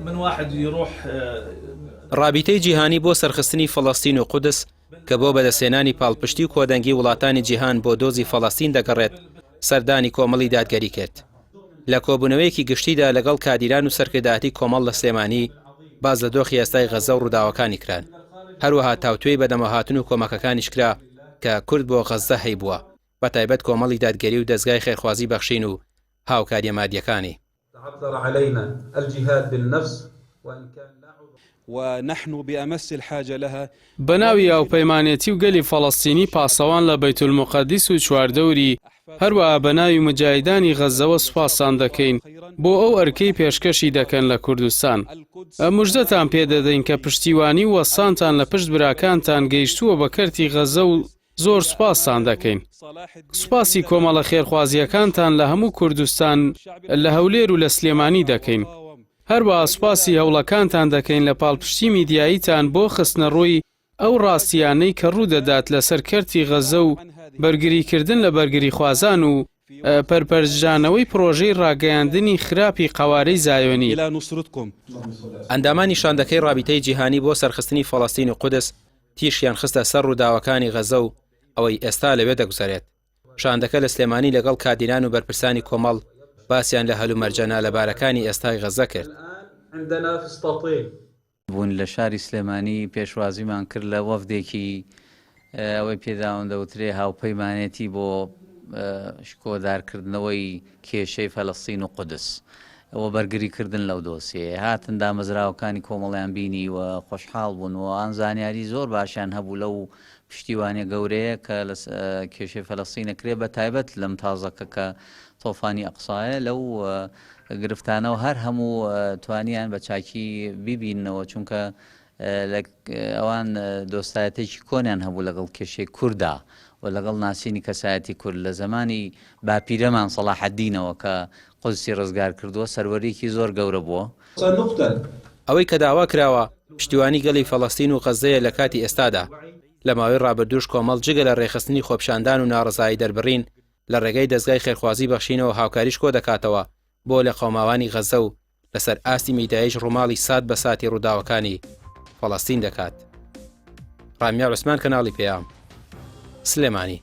من واحد يروح رابطەی جیهانی بۆ سەرخستنی فەڵەستین و قودس کە بۆ بەدەستێنانی پاڵپشتی و کۆدەنگی وڵاتانی جیهان بۆ دۆزی فەڵەستین دەگەڕێت سەردانی کۆمەڵی دادگەری کرد. لە کۆبوونەوەیەکی گشتیدا لەگەڵ کادیران و سەرکردایەتی کۆمەڵ لە سلێمانی باز لە دۆخی ئێستای غەزە و ڕووداوەکانی کران. هەروەها تاوتوێی بەدەمەهاتن و کۆمەکەکانیش کرا کە کورد بۆ غەزە هەیبووە، بەتایبەت کۆمەڵی دادگەری و دەستگای خێرخوازی بەخشین و هاوکاریە مادیەکانی. ونحن بأمس الحاجة لها. بەناوی یاوپەیمانێتی و گەلی فەڵەستینی پاسەوان لە بەیت المقەدیس و چواردەوری هەروەها بەناوی مجاهیدانی غەزەوە سوپاسان دەکەین بۆ ئەو ئەرکەی پێشکەشی دەکەن لە کوردستان. موژدەتان پێدەدەین کە پشتیوانی وەسانتان لە پشت براکانتان گەیشتووە بە کەرتی غەزە و زۆر سوپاسان دەکەین. سوپاسی کۆمەڵە خێرخوازیەکانتان لە هەموو کوردستان لە هەولێر و لە سلێمانی دەکەین. هەروەها سوپاسی هەوڵەکانتان دەکەین لە پاڵپشتی میدیاییتان بۆ خستنە ڕووی ئەو ڕاستیانەی کە ڕوودەدات لەسەر کەرتی غەزە و بەرگریکردن لە بەرگری خوازان و پەرپەرجانەوەی پرۆژەی ڕاگەیاندنی خراپی قەوارەی زایۆنی. ئەندامانی شاندەکەی رابطەی جیهانی بۆ سەرخستنی فەڵەستین و قودس تیشیان خستە سەر ڕووداوەکانی غەزە و ئەوەی ئێستا لەوێ دەگوزارێت. شاندەکە لە سلێمانی لەگەڵ کادیران و بەرپرسانی کۆمەڵ باسییان لە هەلومەرجە لەبارەکانی ئێستای غەزە کرد. بوون لە شاری سلێمانی پێشوازیمان کرد لە وەفدێکی ئەوەی پێداون دەوترێ هاوپەیمانێتی بۆ شکۆدارکردنەوەی کێشەی فەلەستین و قودس ئەوە بەرگریکردن لەو دۆسیە هاتن دامەزراوەکانی کۆمەڵیان بینی و خۆشحاڵ بوون و ئەان زانیاری زۆر باشیان هەبوو لەو پشتیوانە گەورەیە کە لە کێشەی فەلەستینەکرێ بە تایبەت لەم تازەکە کە تۆفانی ئەقسایە لەو گرفتانەوە هەر هەموو توانیان بە چاکی بیبینەوە چونکە ئەوان دۆستایەتێکی کۆنیان هەبوو لەگەڵ کێشەی کووردا و لەگەڵ ناسینی کەسایەتی کورد لە زمانی باپیرەمان سەلاحەددینەوە کە قودسی ڕزگار کردووە سەروەریەکی زۆر گەورە بووە. ئەوەی کە داوا کراوە پشتیوانی گەڵی فەڵەستین و غەزەیە لە کاتی ئێستادا لە ماوەی ڕابردووش کۆمەڵ جگە لە ڕێخستنی خۆپشاندان و ناڕزایی دەربڕین لە ڕێگەی دەستگای خێرخوازی بەخشینەوە هاوکاریش کۆ دەکاتەوە بۆ لە قەوماوانی غەزە و لەسەر ئاستی میدایش ڕووماڵی سات بە ساتی ڕووداوەکانی فەڵەستین دەکات. ڕامیار عوسمان، کەناڵی پێام، سلێمانی.